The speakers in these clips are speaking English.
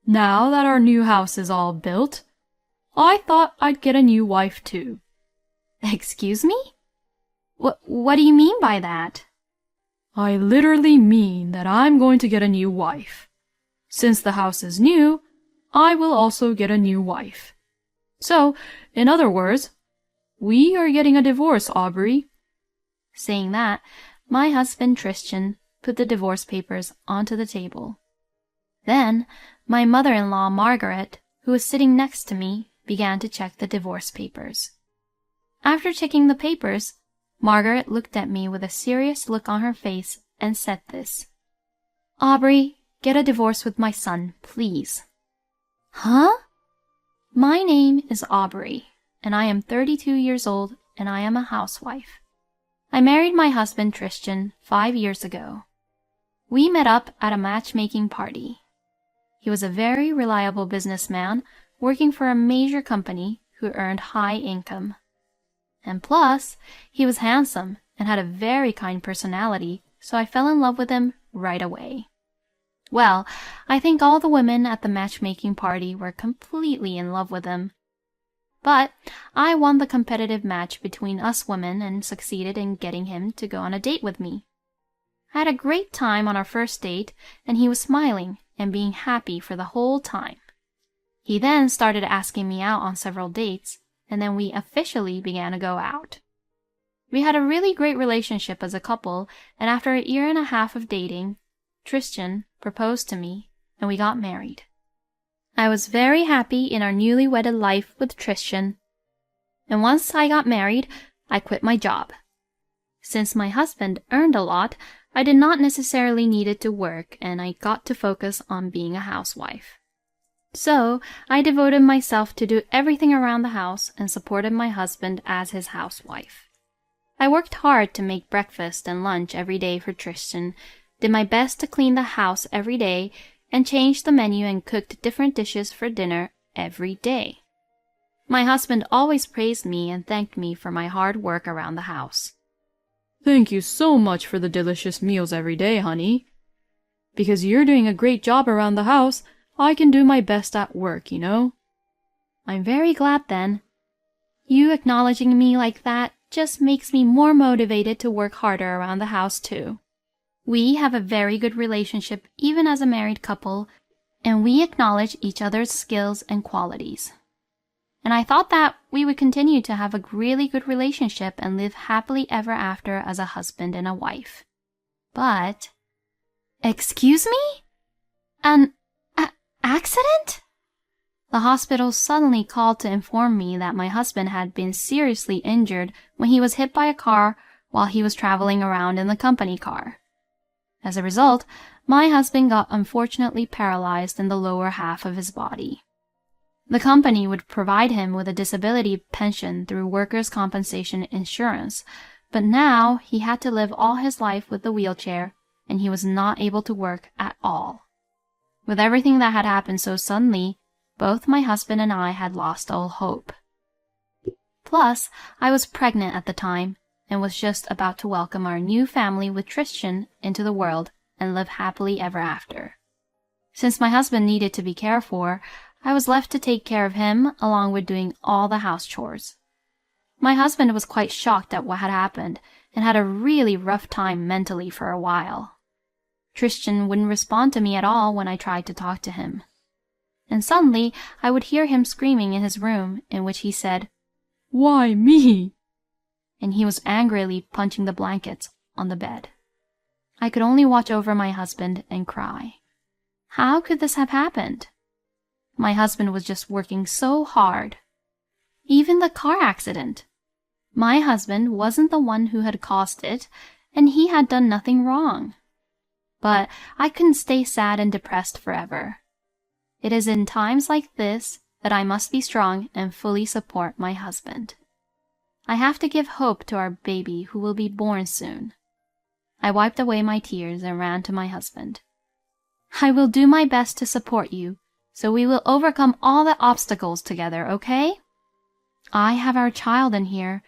Now that our new house is all built, I thought I'd get a new wife too. Excuse me? What do you mean by that? I literally mean that I'm going to get a new wife. Since the house is new, I will also get a new wife. So, in other words, we are getting a divorce, Aubrey. Saying that, my husband Tristan put the divorce papers onto the table. Then, my mother-in-law Margaret, who was sitting next to me, began to check the divorce papers. After checking the papers, Margaret looked at me with a serious look on her face and said this. "Aubrey, get a divorce with my son, please." Huh? My name is Aubrey, and I am 32 years old, and I am a housewife. I married my husband Tristan 5 years ago. We met up at a matchmaking party. He was a very reliable businessman working for a major company who earned high income. And plus, he was handsome and had a very kind personality, so I fell in love with him right away. Well, I think all the women at the matchmaking party were completely in love with him. But I won the competitive match between us women and succeeded in getting him to go on a date with me. I had a great time on our first date, and he was smiling and being happy for the whole time. He then started asking me out on several dates, and then we officially began to go out. We had a really great relationship as a couple, and after 1.5 years of dating, Tristan proposed to me, and we got married. I was very happy in our newly wedded life with Tristan, and once I got married, I quit my job. Since my husband earned a lot, I did not necessarily need it to work, and I got to focus on being a housewife. So, I devoted myself to do everything around the house and supported my husband as his housewife. I worked hard to make breakfast and lunch every day for Tristan, did my best to clean the house every day, and changed the menu and cooked different dishes for dinner every day. My husband always praised me and thanked me for my hard work around the house. Thank you so much for the delicious meals every day, honey. Because you're doing a great job around the house, I can do my best at work, you know. I'm very glad then. You acknowledging me like that just makes me more motivated to work harder around the house too. We have a very good relationship even as a married couple, and we acknowledge each other's skills and qualities. And I thought that we would continue to have a really good relationship and live happily ever after as a husband and a wife. But... Excuse me? An accident? The hospital suddenly called to inform me that my husband had been seriously injured when he was hit by a car while he was traveling around in the company car. As a result, my husband got unfortunately paralyzed in the lower half of his body. The company would provide him with a disability pension through workers' compensation insurance, but now he had to live all his life with the wheelchair, and he was not able to work at all. With everything that had happened so suddenly, both my husband and I had lost all hope. Plus, I was pregnant at the time, and was just about to welcome our new family with Tristan into the world and live happily ever after. Since my husband needed to be cared for, I was left to take care of him along with doing all the house chores. My husband was quite shocked at what had happened and had a really rough time mentally for a while. Tristan wouldn't respond to me at all when I tried to talk to him. And suddenly I would hear him screaming in his room, in which he said, "Why me?" and he was angrily punching the blankets on the bed. I could only watch over my husband and cry. How could this have happened? My husband was just working so hard. Even the car accident. My husband wasn't the one who had caused it, and he had done nothing wrong. But I couldn't stay sad and depressed forever. It is in times like this that I must be strong and fully support my husband. I have to give hope to our baby who will be born soon. I wiped away my tears and ran to my husband. I will do my best to support you, so we will overcome all the obstacles together, okay? I have our child in here.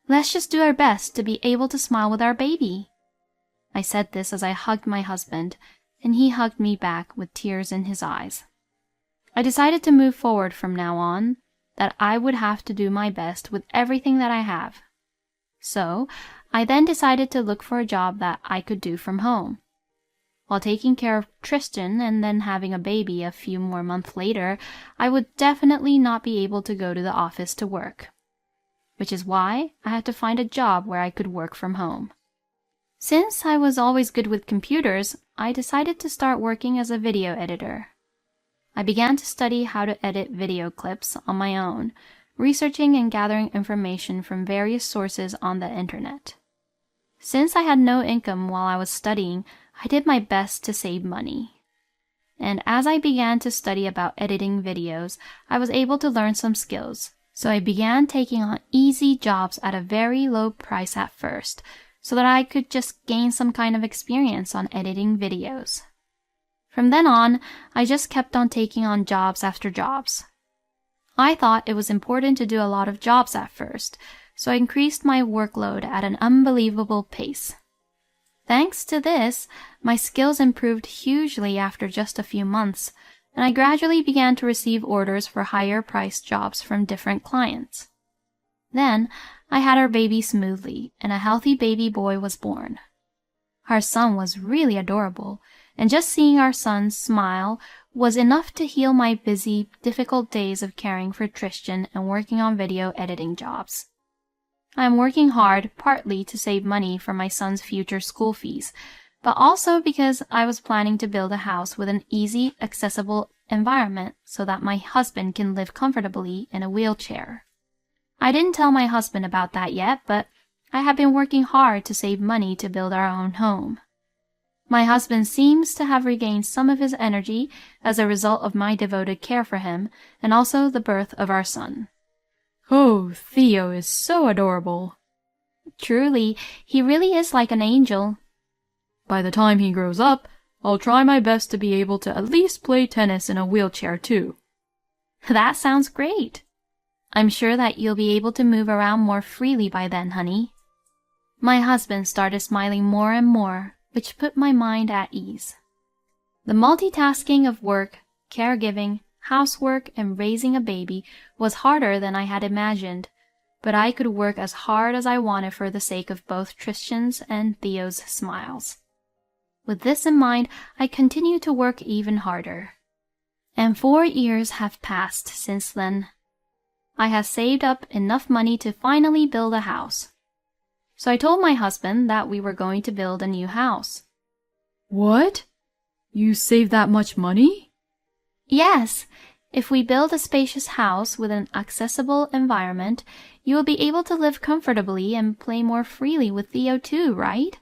Let's just do our best to be able to smile with our baby. I said this as I hugged my husband, and he hugged me back with tears in his eyes. I decided to move forward from now on, that I would have to do my best with everything that I have. So, I then decided to look for a job that I could do from home. While taking care of Tristan and then having a baby a few more months later, I would definitely not be able to go to the office to work, which is why I had to find a job where I could work from home. Since I was always good with computers, I decided to start working as a video editor. I began to study how to edit video clips on my own, researching and gathering information from various sources on the internet. Since I had no income while I was studying, I did my best to save money. And as I began to study about editing videos, I was able to learn some skills. So I began taking on easy jobs at a very low price at first, so that I could just gain some kind of experience on editing videos. From then on, I just kept on taking on jobs after jobs. I thought it was important to do a lot of jobs at first, so I increased my workload at an unbelievable pace. Thanks to this, my skills improved hugely after just a few months, and I gradually began to receive orders for higher-priced jobs from different clients. Then, I had our baby smoothly, and a healthy baby boy was born. Our son was really adorable, and just seeing our son smile was enough to heal my busy, difficult days of caring for Tristan and working on video editing jobs. I am working hard partly to save money for my son's future school fees, but also because I was planning to build a house with an easy, accessible environment so that my husband can live comfortably in a wheelchair. I didn't tell my husband about that yet, but I have been working hard to save money to build our own home. My husband seems to have regained some of his energy as a result of my devoted care for him and also the birth of our son. Oh, Theo is so adorable. Truly, he really is like an angel. By the time he grows up, I'll try my best to be able to at least play tennis in a wheelchair too. That sounds great. I'm sure that you'll be able to move around more freely by then, honey. My husband started smiling more and more, which put my mind at ease. The multitasking of work, caregiving, housework, and raising a baby was harder than I had imagined, but I could work as hard as I wanted for the sake of both Tristan's and Theo's smiles. With this in mind, I continued to work even harder. And 4 years have passed since then. I have saved up enough money to finally build a house. So I told my husband that we were going to build a new house. What? You saved that much money? Yes. If we build a spacious house with an accessible environment, you will be able to live comfortably and play more freely with Theo too, right?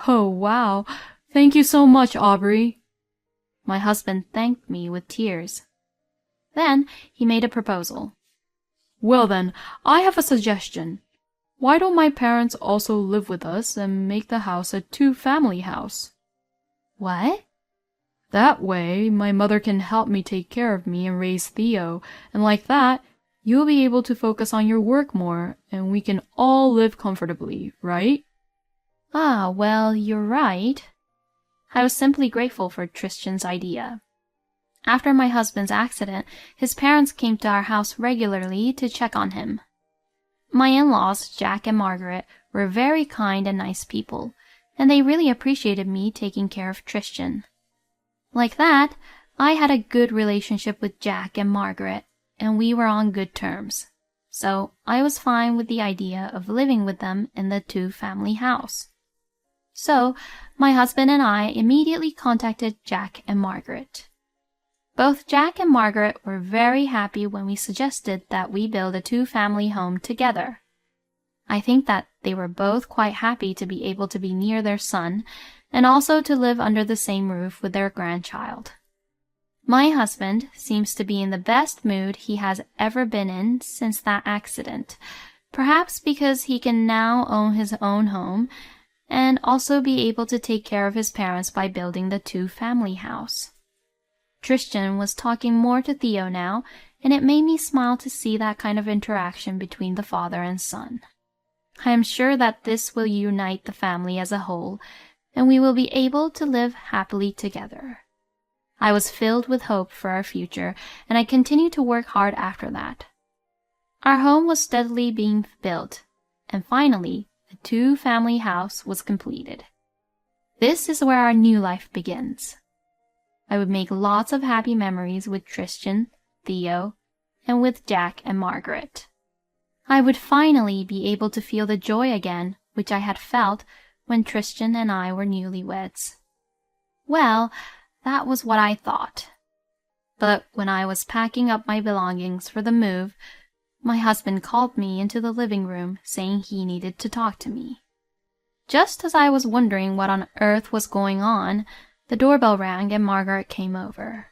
Oh, wow. Thank you so much, Aubrey. My husband thanked me with tears. Then he made a proposal. Well then, I have a suggestion. Why don't my parents also live with us and make the house a two-family house? What? That way, my mother can help me take care of me and raise Theo, and like that, you'll be able to focus on your work more, and we can all live comfortably, right? Ah, well, you're right. I was simply grateful for Tristan's idea. After my husband's accident, his parents came to our house regularly to check on him. My in-laws, Jack and Margaret, were very kind and nice people, and they really appreciated me taking care of Tristan. Like that, I had a good relationship with Jack and Margaret, and we were on good terms. So I was fine with the idea of living with them in the two-family house. So my husband and I immediately contacted Jack and Margaret. Both Jack and Margaret were very happy when we suggested that we build a two-family home together. I think that they were both quite happy to be able to be near their son and also to live under the same roof with their grandchild. My husband seems to be in the best mood he has ever been in since that accident, perhaps because he can now own his own home and also be able to take care of his parents by building the two-family house. Tristan was talking more to Theo now, and it made me smile to see that kind of interaction between the father and son. I am sure that this will unite the family as a whole, and we will be able to live happily together. I was filled with hope for our future, and I continued to work hard after that. Our home was steadily being built, and finally, the two-family house was completed. This is where our new life begins. I would make lots of happy memories with Tristan, Theo, and with Jack and Margaret. I would finally be able to feel the joy again which I had felt when Tristan and I were newlyweds. Well, that was what I thought. But when I was packing up my belongings for the move, my husband called me into the living room saying he needed to talk to me. Just as I was wondering what on earth was going on, the doorbell rang and Margaret came over.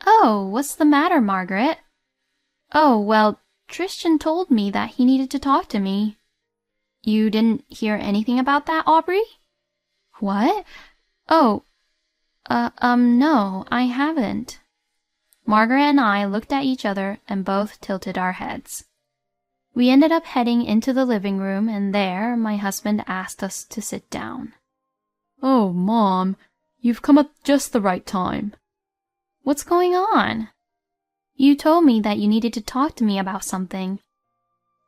"Oh, what's the matter, Margaret?" "Oh, well, Tristan told me that he needed to talk to me." "You didn't hear anything about that, Aubrey?" "What? Oh, no, I haven't." Margaret and I looked at each other and both tilted our heads. We ended up heading into the living room, and there my husband asked us to sit down. "Oh, Mom, you've come at just the right time." "What's going on?" "You told me that you needed to talk to me about something."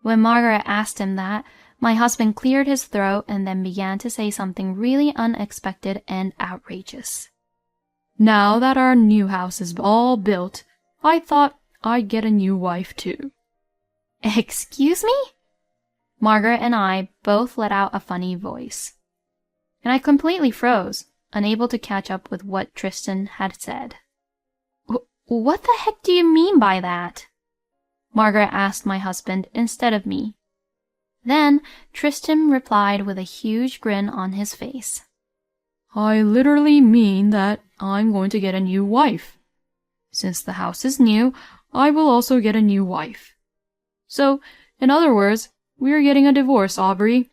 When Margaret asked him that, my husband cleared his throat and then began to say something really unexpected and outrageous. "Now that our new house is all built, I thought I'd get a new wife too." "Excuse me?" Margaret and I both let out a funny voice. And I completely froze, unable to catch up with what Tristan had said. "What the heck do you mean by that?" Margaret asked my husband instead of me. Then Tristan replied with a huge grin on his face. "I literally mean that I'm going to get a new wife. Since the house is new, I will also get a new wife. So, in other words, we're getting a divorce, Aubrey."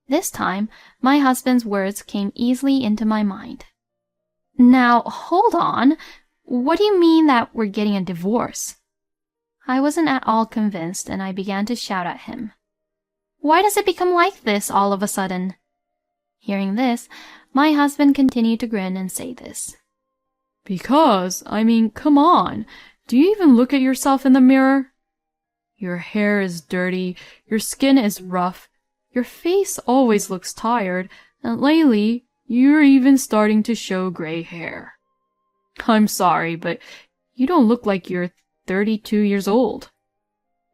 This time, my husband's words came easily into my mind. "Now, hold on. What do you mean that we're getting a divorce?" I wasn't at all convinced, and I began to shout at him. "Why does it become like this all of a sudden?" Hearing this, my husband continued to grin and say this. "Because, come on. Do you even look at yourself in the mirror? Your hair is dirty, your skin is rough, your face always looks tired, and lately, you're even starting to show gray hair. I'm sorry, but you don't look like you're 32 years old.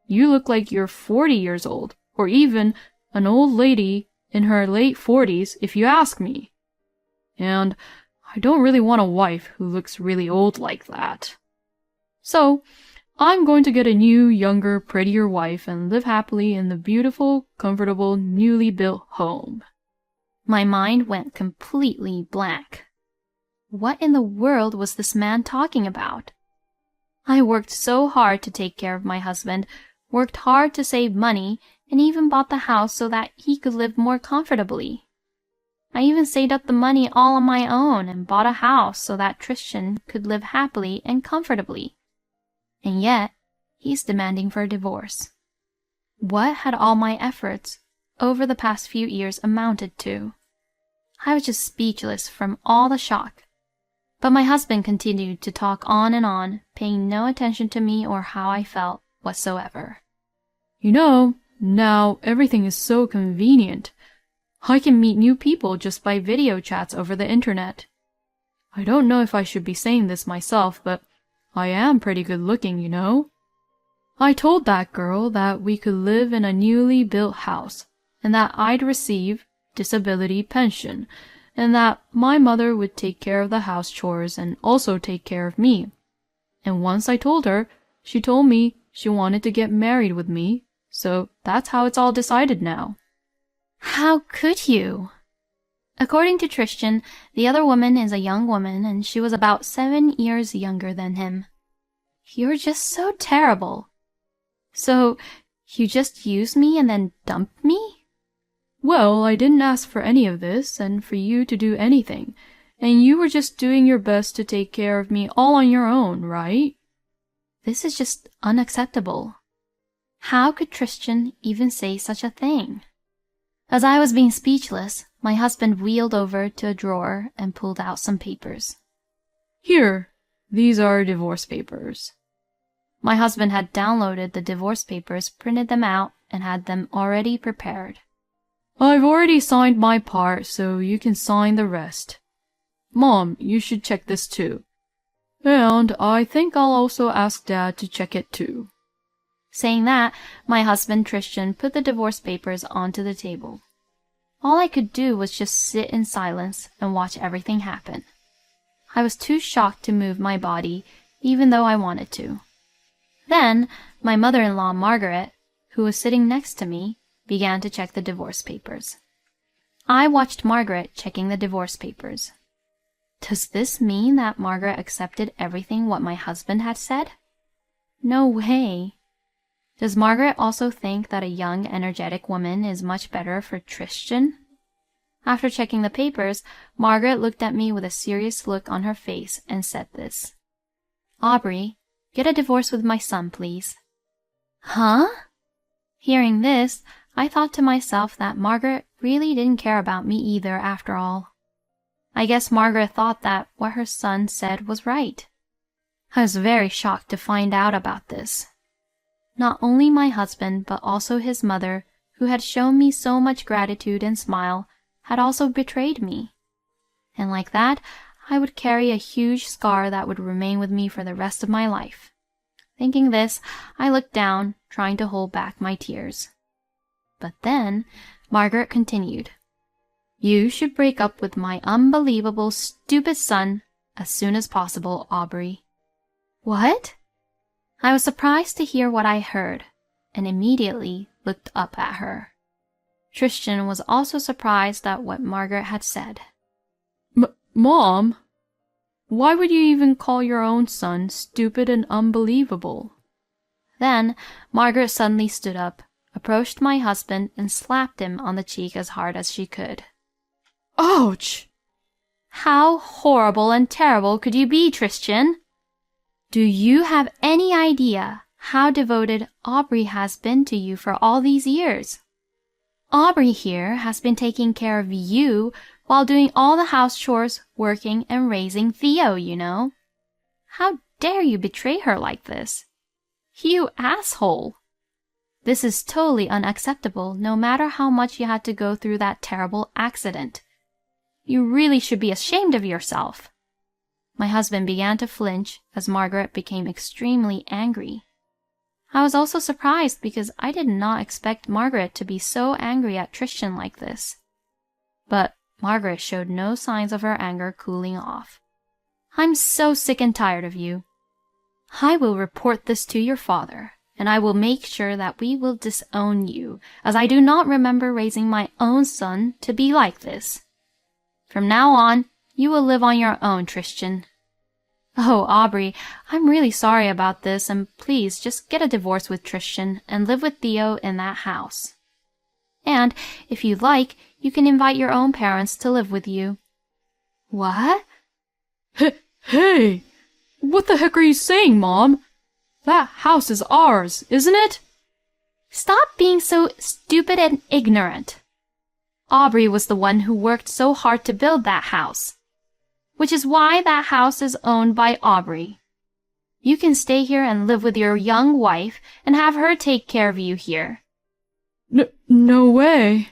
You look like you're 40 years old, or even an old lady in her late 40s, if you ask me. And I don't really want a wife who looks really old like that. So, I'm going to get a new, younger, prettier wife and live happily in the beautiful, comfortable, newly built home." My mind went completely blank. What in the world was this man talking about? I worked so hard to take care of my husband, worked hard to save money, and even bought the house so that he could live more comfortably. I even saved up the money all on my own and bought a house so that Tristan could live happily and comfortably. And yet, he's demanding for a divorce. What had all my efforts over the past few years amounted to? I was just speechless from all the shock. But my husband continued to talk on, paying no attention to me or how I felt whatsoever. "You know, now everything is so convenient. I can meet new people just by video chats over the internet. I don't know if I should be saying this myself, but I am pretty good looking, you know. I told that girl that we could live in a newly built house, and that I'd receive disability pension, and that my mother would take care of the house chores and also take care of me. And once I told her, she told me she wanted to get married with me, so that's how it's all decided now." "How could you?" According to Tristan, the other woman is a young woman, and she was about 7 years younger than him. You're just so terrible. So, you just used me and then dumped me? "Well, I didn't ask for any of this, and for you to do anything, and you were just doing your best to take care of me all on your own, right?" This is just unacceptable. How could Tristan even say such a thing? As I was being speechless, my husband wheeled over to a drawer and pulled out some papers. Here, these are divorce papers. My husband had downloaded the divorce papers, printed them out, and had them already prepared. I've already signed my part, so you can sign the rest. Mom, you should check this too. And I think I'll also ask Dad to check it too. Saying that, my husband Christian put the divorce papers onto the table. All I could do was just sit in silence and watch everything happen. I was too shocked to move my body, even though I wanted to. Then, my mother-in-law Margaret, who was sitting next to me, began to check the divorce papers. I watched Margaret checking the divorce papers. Does this mean that Margaret accepted everything what my husband had said? No way. Does Margaret also think that a young, energetic woman is much better for Christian? After checking the papers, Margaret looked at me with a serious look on her face and said this. Aubrey, get a divorce with my son, please. Huh? Hearing this, I thought to myself that Margaret really didn't care about me either after all. I guess Margaret thought that what her son said was right. I was very shocked to find out about this. Not only my husband, but also his mother, who had shown me so much gratitude and smile, had also betrayed me. And like that, I would carry a huge scar that would remain with me for the rest of my life. Thinking this, I looked down, trying to hold back my tears. But then, Margaret continued, You should break up with my unbelievable, stupid son as soon as possible, Aubrey. What? I was surprised to hear what I heard, and immediately looked up at her. Christian was also surprised at what Margaret had said. Mom, why would you even call your own son stupid and unbelievable? Then Margaret suddenly stood up, approached my husband, and slapped him on the cheek as hard as she could. Ouch! How horrible and terrible could you be, Christian? Do you have any idea how devoted Aubrey has been to you for all these years? Aubrey here has been taking care of you while doing all the house chores, working, and raising Theo, you know. How dare you betray her like this? You asshole! This is totally unacceptable, no matter how much you had to go through that terrible accident. You really should be ashamed of yourself. My husband began to flinch as Margaret became extremely angry. I was also surprised because I did not expect Margaret to be so angry at Christian like this. But Margaret showed no signs of her anger cooling off. I'm so sick and tired of you. I will report this to your father, and I will make sure that we will disown you, as I do not remember raising my own son to be like this. From now on, you will live on your own, Christian. Oh, Aubrey, I'm really sorry about this, and please just get a divorce with Christian and live with Theo in that house. And, if you'd like, you can invite your own parents to live with you. What? Hey! What the heck are you saying, Mom? That house is ours, isn't it? Stop being so stupid and ignorant. Aubrey was the one who worked so hard to build that house, which is why that house is owned by Aubrey. You can stay here and live with your young wife and have her take care of you here. No way.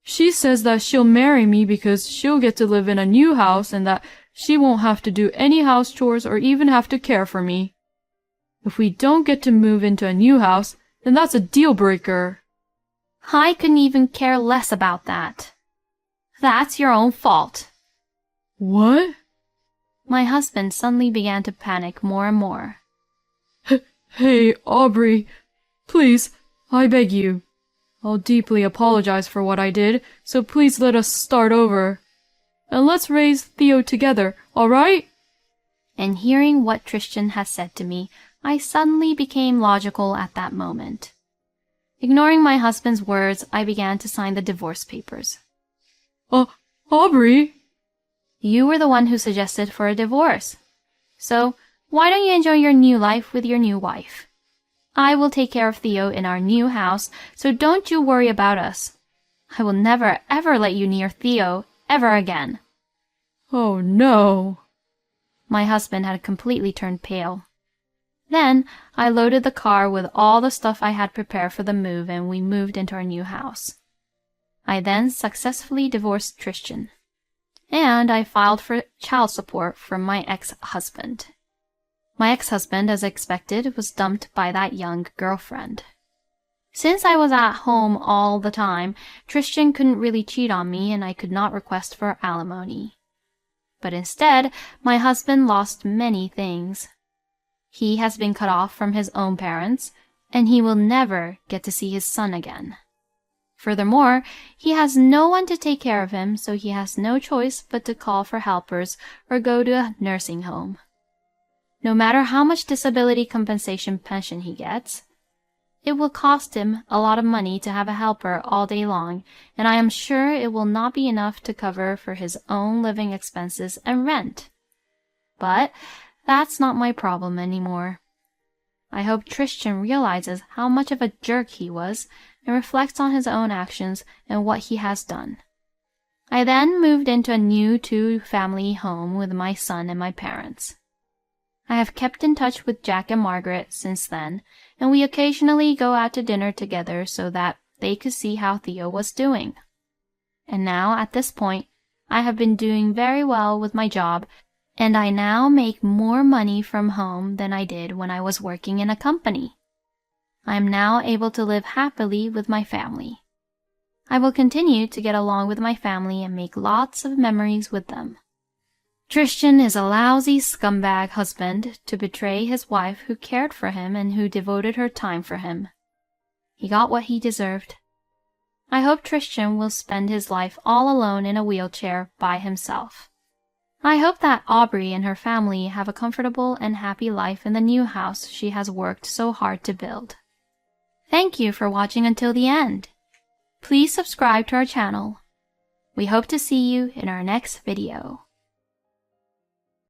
She says that she'll marry me because she'll get to live in a new house and that she won't have to do any house chores or even have to care for me. If we don't get to move into a new house, then that's a deal breaker. I couldn't even care less about that. That's your own fault. What? My husband suddenly began to panic more and more. Hey, Aubrey, please, I beg you. I'll deeply apologize for what I did, so please let us start over. And let's raise Theo together, all right? And hearing what Christian had said to me, I suddenly became logical at that moment. Ignoring my husband's words, I began to sign the divorce papers. Aubrey? You were the one who suggested for a divorce. So, why don't you enjoy your new life with your new wife? I will take care of Theo in our new house, so don't you worry about us. I will never ever let you near Theo ever again. Oh no. My husband had completely turned pale. Then I loaded the car with all the stuff I had prepared for the move, and we moved into our new house. I then successfully divorced Tristan, and I filed for child support from my ex-husband. My ex-husband, as expected, was dumped by that young girlfriend. Since I was at home all the time, Tristan couldn't really cheat on me, and I could not request for alimony. But instead, my husband lost many things. He has been cut off from his own parents, and he will never get to see his son again. Furthermore, he has no one to take care of him, so he has no choice but to call for helpers or go to a nursing home. No matter how much disability compensation pension he gets, it will cost him a lot of money to have a helper all day long, and I am sure it will not be enough to cover for his own living expenses and rent. But that's not my problem anymore. I hope Tristan realizes how much of a jerk he was and reflects on his own actions and what he has done. I then moved into a new 2-family home with my son and my parents. I have kept in touch with Jack and Margaret since then, and we occasionally go out to dinner together so that they could see how Theo was doing. And now, at this point, I have been doing very well with my job, and I now make more money from home than I did when I was working in a company. I am now able to live happily with my family. I will continue to get along with my family and make lots of memories with them. Tristan is a lousy scumbag husband to betray his wife who cared for him and who devoted her time for him. He got what he deserved. I hope Tristan will spend his life all alone in a wheelchair by himself. I hope that Aubrey and her family have a comfortable and happy life in the new house she has worked so hard to build. Thank you for watching until the end. Please subscribe to our channel. We hope to see you in our next video.